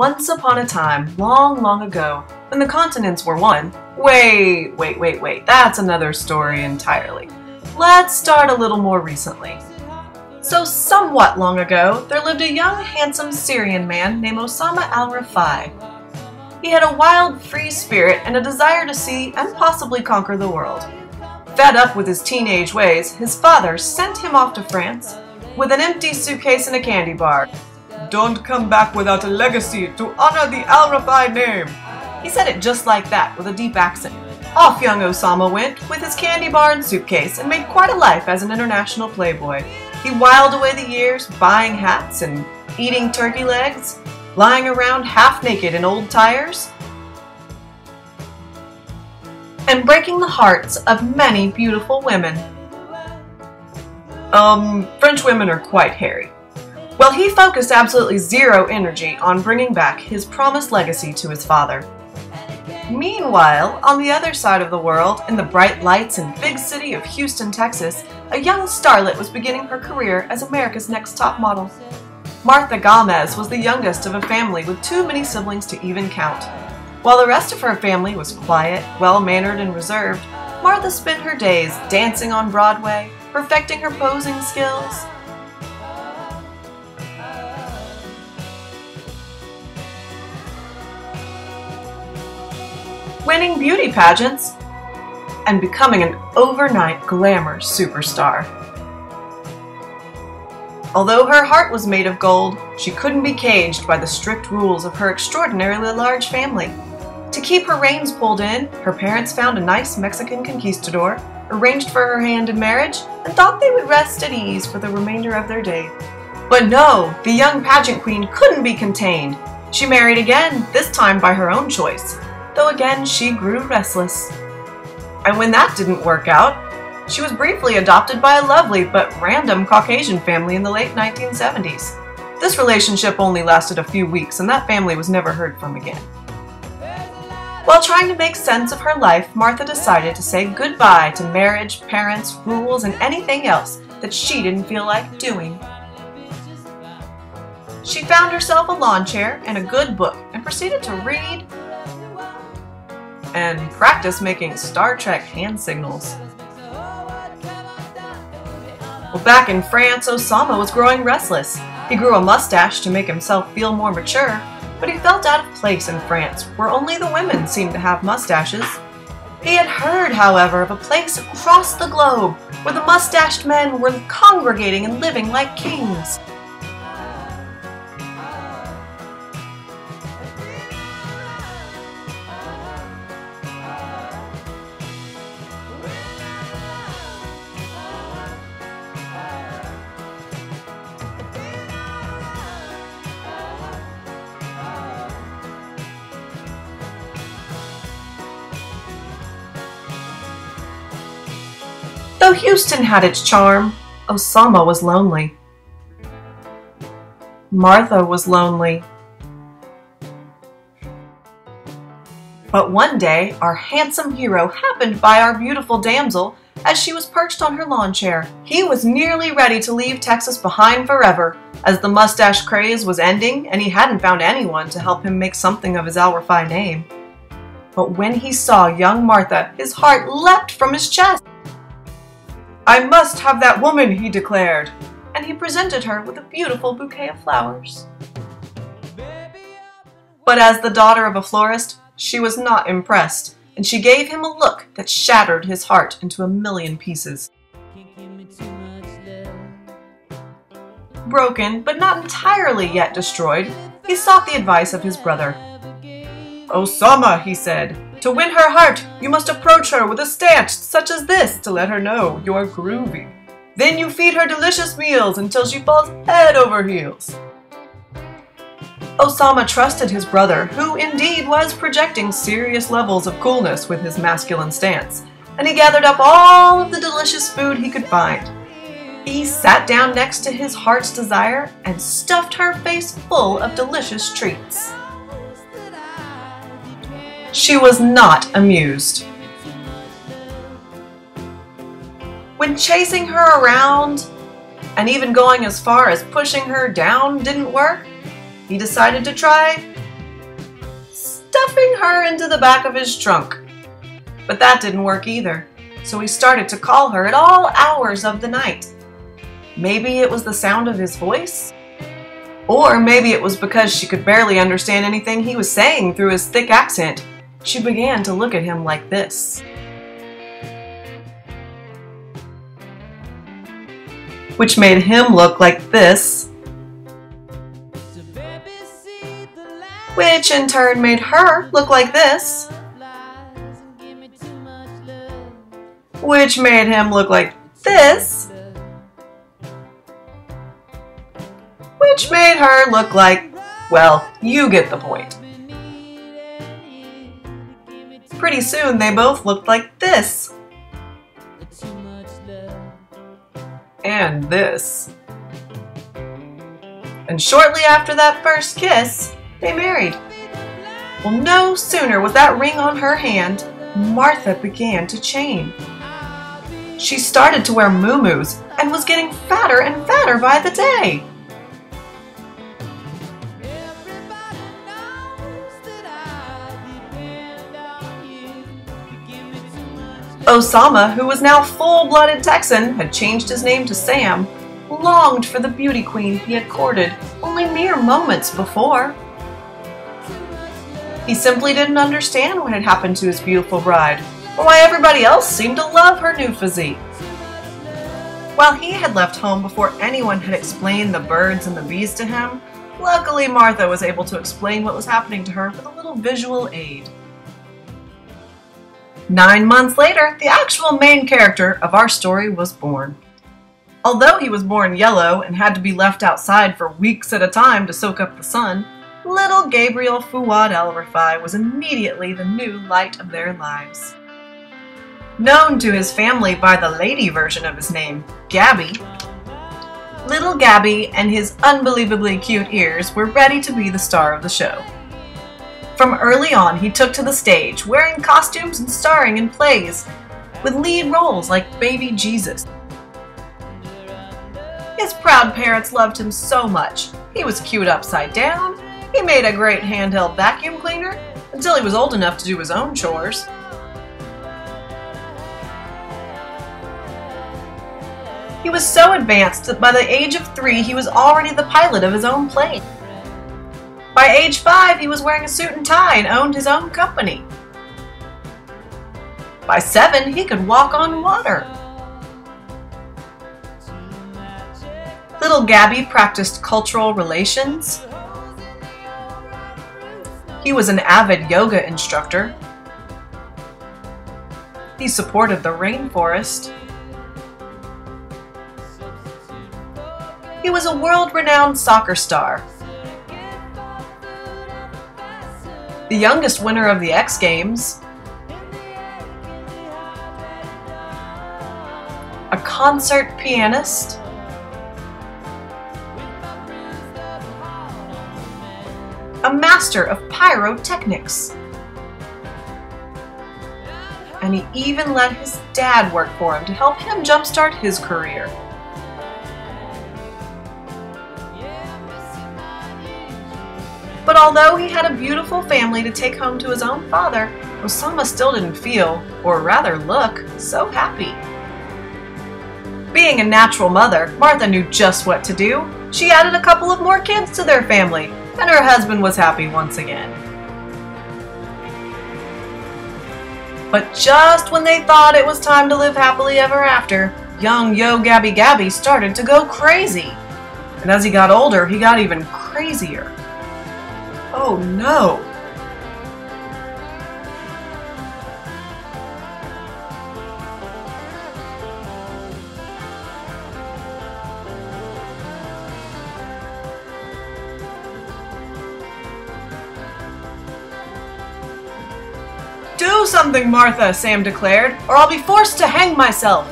Once upon a time, long, long ago, when the continents were one. Wait, that's another story entirely. Let's start a little more recently. So somewhat long ago, there lived a young, handsome Syrian man named Osama al-Rafai. He had a wild, free spirit and a desire to see and possibly conquer the world. Fed up with his teenage ways, his father sent him off to France with an empty suitcase and a candy bar. "Don't come back without a legacy to honor the al-Rafai name." He said it just like that, with a deep accent. Off young Osama went with his candy bar and suitcase and made quite a life as an international playboy. He whiled away the years buying hats and eating turkey legs, lying around half naked in old tires, and breaking the hearts of many beautiful women. French women are quite hairy. Well, he focused absolutely zero energy on bringing back his promised legacy to his father. Meanwhile, on the other side of the world, in the bright lights and big city of Houston, Texas, a young starlet was beginning her career as America's Next Top Model. Martha Gomez was the youngest of a family with too many siblings to even count. While the rest of her family was quiet, well-mannered, and reserved, Martha spent her days dancing on Broadway, perfecting her posing skills, winning beauty pageants, and becoming an overnight glamour superstar. Although her heart was made of gold, she couldn't be caged by the strict rules of her extraordinarily large family. To keep her reins pulled in, her parents found a nice Mexican conquistador, arranged for her hand in marriage, and thought they would rest at ease for the remainder of their day. But no, the young pageant queen couldn't be contained. She married again, this time by her own choice, though again she grew restless. And when that didn't work out, she was briefly adopted by a lovely but random Caucasian family in the late 1970s. This relationship only lasted a few weeks, and that family was never heard from again. While trying to make sense of her life, Martha decided to say goodbye to marriage, parents, rules, and anything else that she didn't feel like doing. She found herself a lawn chair and a good book and proceeded to read and practice making Star Trek hand signals. Well, back in France, Osama was growing restless. He grew a mustache to make himself feel more mature, but he felt out of place in France, where only the women seemed to have mustaches. He had heard, however, of a place across the globe where the mustached men were congregating and living like kings. Though Houston had its charm, Osama was lonely. Martha was lonely. But one day, our handsome hero happened by our beautiful damsel as she was perched on her lawn chair. He was nearly ready to leave Texas behind forever, as the mustache craze was ending and he hadn't found anyone to help him make something of his al-Rafai name. But when he saw young Martha, his heart leapt from his chest. "I must have that woman," he declared, and he presented her with a beautiful bouquet of flowers. But as the daughter of a florist, she was not impressed, and she gave him a look that shattered his heart into a million pieces. Broken, but not entirely yet destroyed, he sought the advice of his brother. "Osama," he said, "to win her heart, you must approach her with a stance such as this to let her know you're groovy. Then you feed her delicious meals until she falls head over heels." Osama trusted his brother, who indeed was projecting serious levels of coolness with his masculine stance, and he gathered up all of the delicious food he could find. He sat down next to his heart's desire and stuffed her face full of delicious treats. She was not amused. When chasing her around and even going as far as pushing her down didn't work, he decided to try stuffing her into the back of his trunk. But that didn't work either, so he started to call her at all hours of the night. Maybe it was the sound of his voice? Or maybe it was because she could barely understand anything he was saying through his thick accent. She began to look at him like this, which made him look like this, which in turn made her look like this, which made him look like this, which made her look like, well, you get the point. Pretty soon they both looked like this. And this. And shortly after that first kiss, they married. Well, no sooner was that ring on her hand, Martha began to change. She started to wear muumuus and was getting fatter and fatter by the day. Osama, who was now full-blooded Texan, had changed his name to Sam, longed for the beauty queen he had courted only mere moments before. He simply didn't understand what had happened to his beautiful bride, or why everybody else seemed to love her new physique. While he had left home before anyone had explained the birds and the bees to him, luckily Martha was able to explain what was happening to her with a little visual aid. 9 months later, the actual main character of our story was born. Although he was born yellow and had to be left outside for weeks at a time to soak up the sun, little Gabriel Fuad El-Rifai was immediately the new light of their lives. Known to his family by the lady version of his name, Gabby, little Gabby and his unbelievably cute ears were ready to be the star of the show. From early on, he took to the stage, wearing costumes and starring in plays, with lead roles like Baby Jesus. His proud parents loved him so much. He was cute upside down, he made a great handheld vacuum cleaner, until he was old enough to do his own chores. He was so advanced that by the age of 3, he was already the pilot of his own plane. By age 5, he was wearing a suit and tie and owned his own company. By 7, he could walk on water. Little Gabby practiced cultural relations. He was an avid yoga instructor. He supported the rainforest. He was a world-renowned soccer star. The youngest winner of the X Games, a concert pianist, a master of pyrotechnics, and he even let his dad work for him to help him jumpstart his career. But although he had a beautiful family to take home to his own father, Osama still didn't feel, or rather look, so happy. Being a natural mother, Martha knew just what to do. She added a couple of more kids to their family, and her husband was happy once again. But just when they thought it was time to live happily ever after, young Yo Gabby Gabby started to go crazy. And as he got older, he got even crazier. Oh no! Do something, Martha, Sam declared, or I'll be forced to hang myself.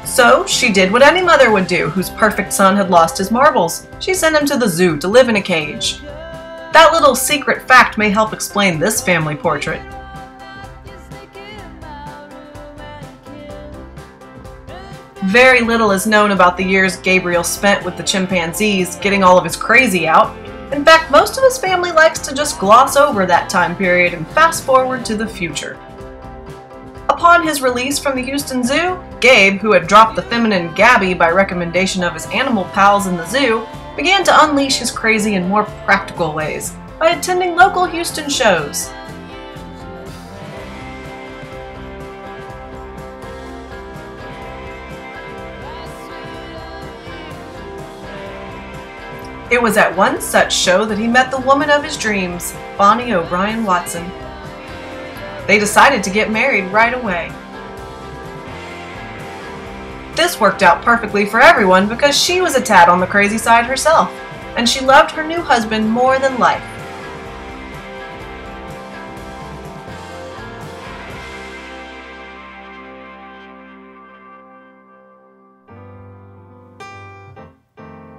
So she did what any mother would do whose perfect son had lost his marbles. She sent him to the zoo to live in a cage. That little secret fact may help explain this family portrait. Very little is known about the years Gabriel spent with the chimpanzees getting all of his crazy out. In fact, most of his family likes to just gloss over that time period and fast forward to the future. Upon his release from the Houston Zoo, Gabe, who had dropped the feminine Gabby by recommendation of his animal pals in the zoo, began to unleash his crazy in more practical ways by attending local Houston shows. It was at one such show that he met the woman of his dreams, Bonnie O'Brien Watson. They decided to get married right away. This worked out perfectly for everyone because she was a tad on the crazy side herself, and she loved her new husband more than life.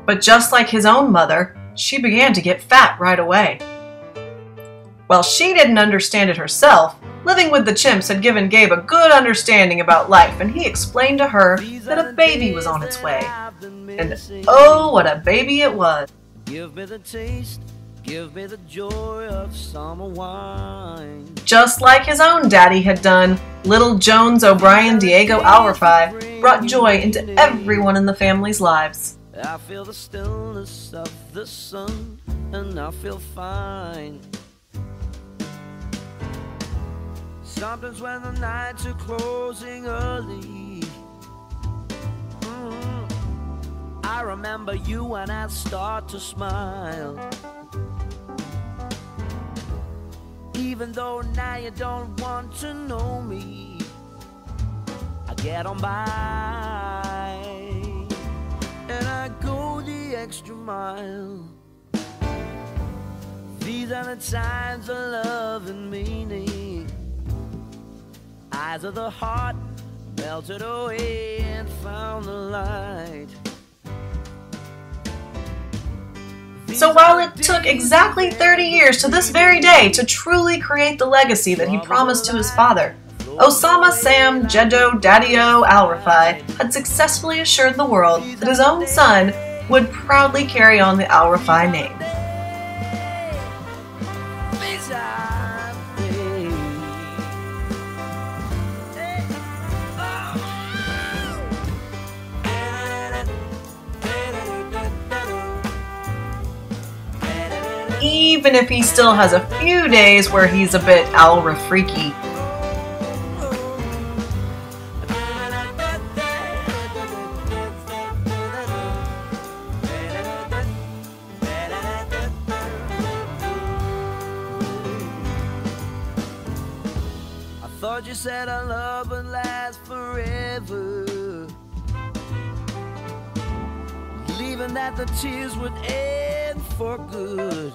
But just like his own mother, she began to get fat right away. While she didn't understand it herself, living with the chimps had given Gabe a good understanding about life, and he explained to her that a baby was on its way. And oh, what a baby it was! Give me the taste, give me the joy of summer wine. Just like his own daddy had done, little Jones O'Brien Diego Alrafai brought joy into everyone in the family's lives. I feel the stillness of the sun, and I feel fine. Sometimes when the nights are closing early, I remember you and I start to smile. Even though now you don't want to know me, I get on by, and I go the extra mile. These are the times of love and meaning. Eyes of the heart melted away and found the light. So while it took exactly 30 years to this very day to truly create the legacy that he promised to his father, Osama Sam Jeddo Daddy-O Alrafai had successfully assured the world that his own son would proudly carry on the Alrafai name. Even if he still has a few days where he's a bit Alra-freaky. I thought you said our love would last forever, leaving that the tears would end for good.